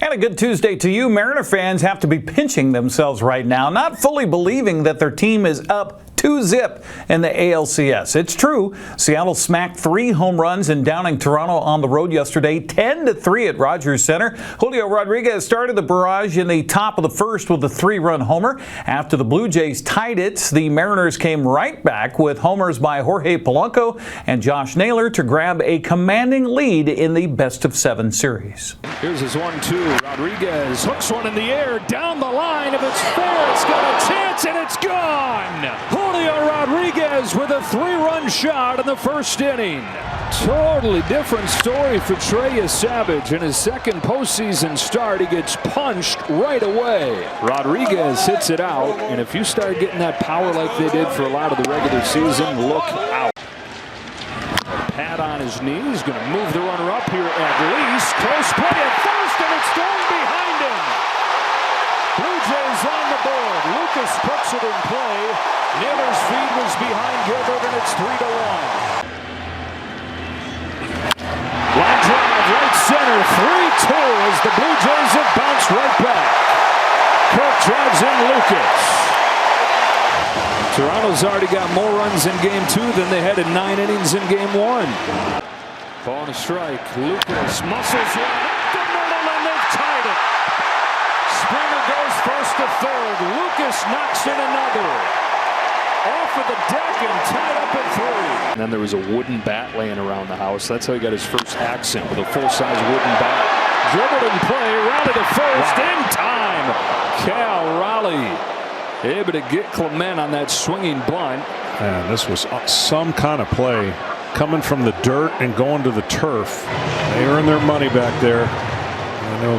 And a good Tuesday to you. Mariner fans have to be pinching themselves right now, not fully believing that their team is up 2-0 in the ALCS. It's true. Seattle smacked 3 home runs in downing Toronto on the road yesterday, 10-3 at Rogers Center. Julio Rodriguez started the barrage in the top of the first with a 3-run homer. After the Blue Jays tied it, the Mariners came right back with homers by Jorge Polanco and Josh Naylor to grab a commanding lead in the best-of-7 series. Here's his 1-2. Rodriguez hooks one in the air, down the line. If it's fair, it's got a chance, and it's gone. Julio Rodriguez with a 3-run shot in the first inning. Totally different story for Trey Savage. In his second postseason start, he gets punched right away. Rodriguez hits it out, and if you start getting that power like they did for a lot of the regular season, look out. Pat on his knee. He's going to move the runner up here at least. Close play at first, and it's thrown behind him. Blue Jays on the board. Lucas puts it in play. Naylor's feed was behind Gilbert, and it's 3-1. Line drive, right center, 3-2 as the Blue Jays have bounced right back. Kirk drives in Lucas. Toronto's already got more runs in game 2 than they had in 9 innings in game 1. Ball and a strike. Lucas muscles one up the middle, and they've tied it. Springer goes first to third. Lucas knocks in another. Off of the deck and tied up at 3. And then there was a wooden bat laying around the house. That's how he got his first accent, with a full-size wooden bat. Dribbled in play, Raleigh to first, in time. Cal Raleigh able to get Clement on that swinging bunt. And this was some kind of play, coming from the dirt and going to the turf. They earned their money back there. I know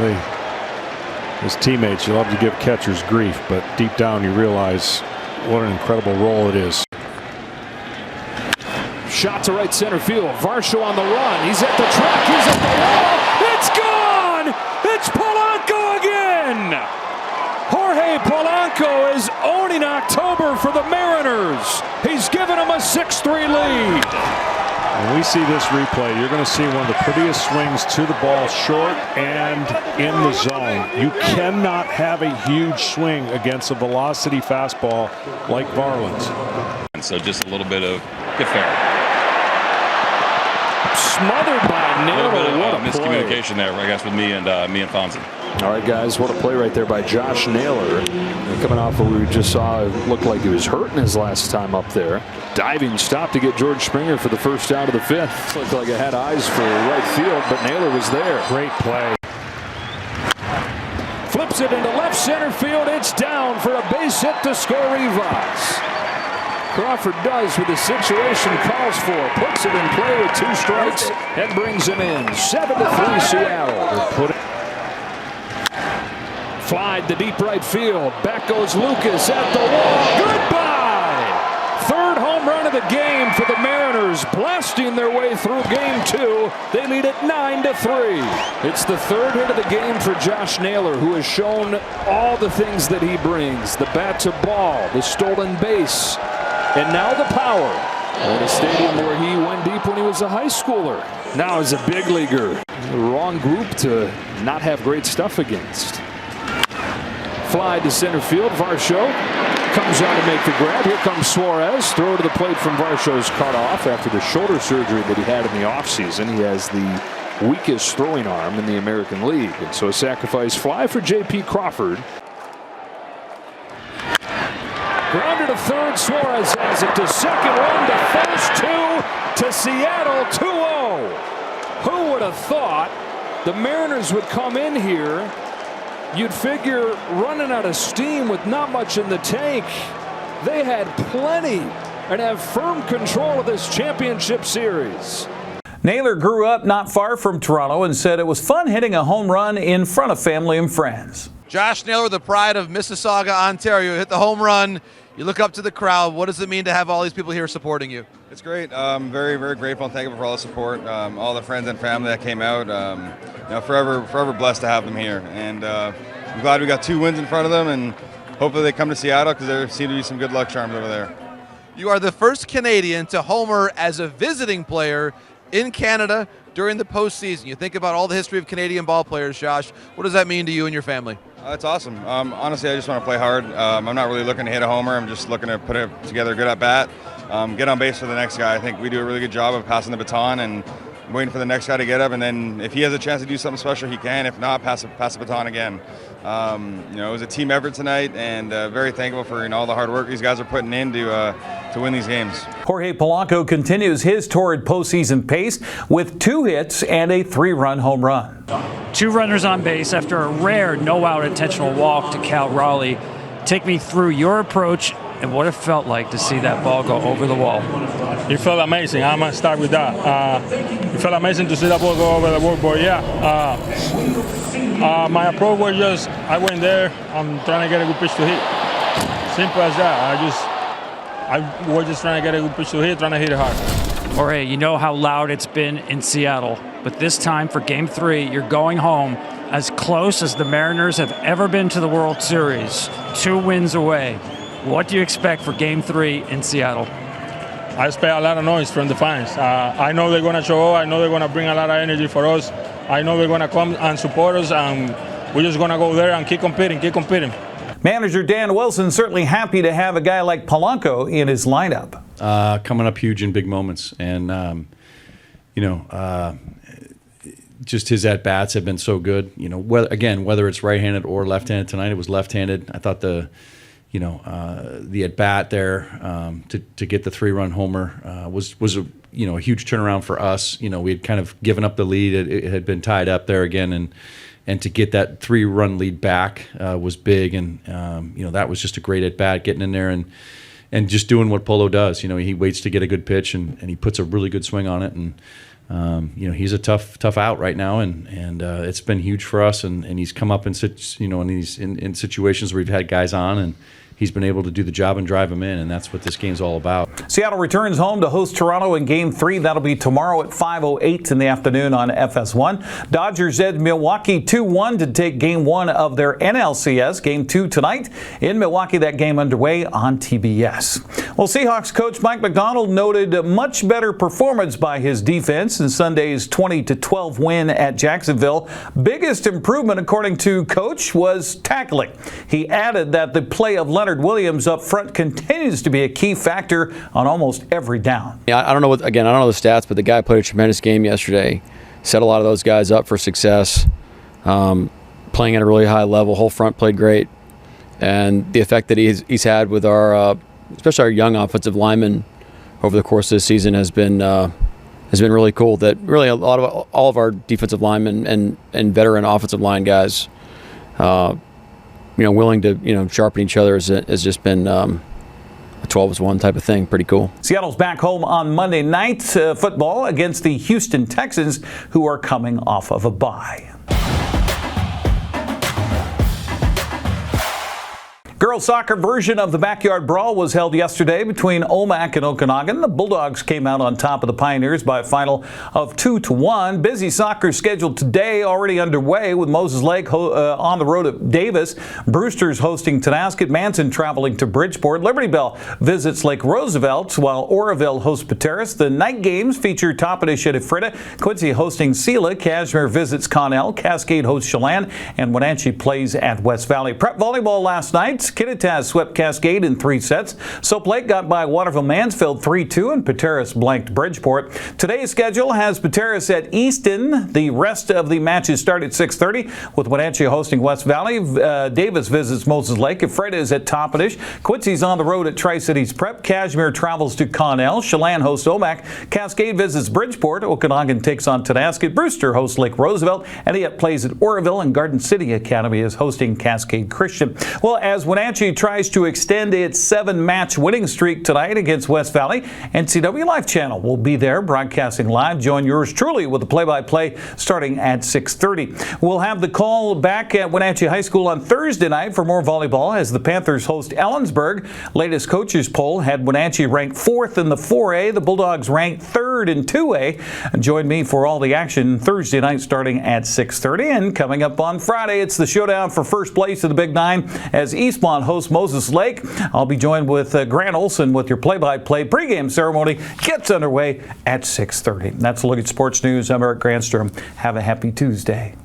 his teammates, you love to give catchers grief, but deep down you realize what an incredible role it is. Shot to right center field. Varsho on the run. He's at the track. He's at the wall. It's gone! It's Polanco again! Jorge Polanco is owning October for the Mariners. He's given them a 6-3 lead. When we see this replay, you're going to see one of the prettiest swings to the ball, short and in the zone. You cannot have a huge swing against a velocity fastball like Varland's. And so just a little bit of get fair. Smothered by Naylor. A little bit of miscommunication there, I guess, with me and Fonzie. All right, guys, what a play right there by Josh Naylor. And coming off what we just saw, it looked like he was hurting his last time up there. Diving stop to get George Springer for the first out of the 5th. Looked like it had eyes for right field, but Naylor was there. Great play. Flips it into left center field. It's down for a base hit to score Rivas. Crawford does what the situation calls for. Puts it in play with 2 strikes and brings him in. 7-3 Seattle. Flied to deep right field. Back goes Lucas at the wall. Goodbye! 3rd home run of the game for the Mariners, blasting their way through game 2. They lead it 9-3. It's the 3rd hit of the game for Josh Naylor, who has shown all the things that he brings. The bat to ball, the stolen base, and now the power. At a stadium where he went deep when he was a high schooler. Now as a big leaguer. The wrong group to not have great stuff against. Fly to center field. Varsho comes on to make the grab. Here comes Suarez. Throw to the plate from Varsho's cut off after the shoulder surgery that he had in the offseason. He has the weakest throwing arm in the American League. And so a sacrifice fly for J.P. Crawford. Grounder to third. Suarez has it to second. 1 to first. 2 to Seattle. 2-0. Who would have thought the Mariners would come in here? You'd figure running out of steam with not much in the tank. They had plenty and have firm control of this championship series. Naylor grew up not far from Toronto and said it was fun hitting a home run in front of family and friends. Josh Naylor, the pride of Mississauga, Ontario, hit the home run. You look up to the crowd. What does it mean to have all these people here supporting you? It's great. Very, very grateful and thankful for all the support, all the friends and family that came out. Forever blessed to have them here. And I'm glad we got 2 wins in front of them, and hopefully they come to Seattle because there seem to be some good luck charms over there. You are the first Canadian to homer as a visiting player in Canada during the postseason. You think about all the history of Canadian ball players, Josh. What does that mean to you and your family? It's awesome. Honestly, I just want to play hard. I'm not really looking to hit a homer. I'm just looking to put it together good at bat, get on base for the next guy. I think we do a really good job of passing the baton and waiting for the next guy to get up, and then if he has a chance to do something special, he can. If not, pass the baton again. It was a team effort tonight, and very thankful for all the hard work these guys are putting in to win these games. Jorge Polanco continues his torrid postseason pace with 2 hits and a 3-run home run. 2 runners on base after a rare no-out intentional walk to Cal Raleigh. Take me through your approach and what it felt like to see that ball go over the wall. It felt amazing. I'm going to start with that. It felt amazing to see that ball go over the wall, but my approach was just, I went there, I'm trying to get a good pitch to hit. Simple as that. I was just trying to get a good pitch to hit, trying to hit it hard. Jorge, you know how loud it's been in Seattle, but this time for Game 3, you're going home as close as the Mariners have ever been to the World Series. 2 wins away. What do you expect for Game 3 in Seattle? I expect a lot of noise from the fans. I know they're going to show up. I know they're going to bring a lot of energy for us. I know they're going to come and support us, and we're just going to go there and keep competing. Manager Dan Wilson certainly happy to have a guy like Polanco in his lineup. Coming up huge in big moments, and just his at-bats have been so good. Whether it's right-handed or left-handed, tonight it was left-handed. I thought the at-bat there to get the 3-run homer was a huge turnaround for us. We had kind of given up the lead. It had been tied up there again, and to get that 3-run lead back was big. And that was just a great at-bat, getting in there and just doing what Polo does. He waits to get a good pitch and he puts a really good swing on it. And he's a tough out right now, and it's been huge for us. And he's come up in situations where we've had guys on, and he's been able to do the job and drive them in, and that's what this game's all about. Seattle returns home to host Toronto in Game 3. That'll be tomorrow at 5:08 in the afternoon on FS1. Dodgers edged Milwaukee 2-1 to take Game 1 of their NLCS. Game 2 tonight in Milwaukee. That game underway on TBS. Well, Seahawks coach Mike Macdonald noted a much better performance by his defense in Sunday's 20-12 win at Jacksonville. Biggest improvement, according to coach, was tackling. He added that the play of Leonard Williams up front continues to be a key factor on almost every down. Yeah, I don't know the stats, but the guy played a tremendous game yesterday. Set a lot of those guys up for success. Playing at a really high level. Whole front played great, and the effect that he's had with our, especially our young offensive linemen over the course of this season has been really cool. That really all of our defensive linemen and veteran offensive line guys, willing to sharpen each other has just been a 12-1 type of thing. Pretty cool. Seattle's back home on Monday night football against the Houston Texans, who are coming off of a bye. Girls soccer version of the Backyard Brawl was held yesterday between Omak and Okanagan. The Bulldogs came out on top of the Pioneers by a final of 2-1. Busy soccer scheduled today, already underway with Moses Lake on the road at Davis. Brewster's hosting Tonasket. Manson traveling to Bridgeport. Liberty Bell visits Lake Roosevelt, while Oroville hosts Pateros. The night games feature Toppenish at Ephrata, Quincy hosting Sela, Cashmere visits Connell, Cascade hosts Chelan, and Wenatchee plays at West Valley. Prep volleyball last night. Kittitas swept Cascade in 3 sets. Soap Lake got by Waterville-Mansfield 3-2, and Pateros blanked Bridgeport. Today's schedule has Pateros at Easton. The rest of the matches start at 6:30, with Wenatchee hosting West Valley. Davis visits Moses Lake. Ephrata is at Toppenish. Quincy's on the road at Tri-Cities Prep. Cashmere travels to Connell. Chelan hosts Omak. Cascade visits Bridgeport. Okanagan takes on Tonasket. Brewster hosts Lake Roosevelt. Eliot plays at Oroville, and Garden City Academy is hosting Cascade Christian. Well, as Wenatchee tries to extend its 7-match winning streak tonight against West Valley, NCWLIFE Channel will be there broadcasting live. Join yours truly with the play-by-play starting at 6:30. We'll have the call back at Wenatchee High School on Thursday night for more volleyball as the Panthers host Ellensburg. Latest coaches poll had Wenatchee ranked 4th in the 4A. The Bulldogs ranked 3rd in 2A. Join me for all the action Thursday night starting at 6:30. And coming up on Friday, it's the showdown for first place of the Big Nine as East East Mont host Moses Lake. I'll be joined with Grant Olson with your play-by-play. Pregame ceremony gets underway at 6:30. That's a look at sports news. I'm Eric Granstrom. Have a happy Tuesday.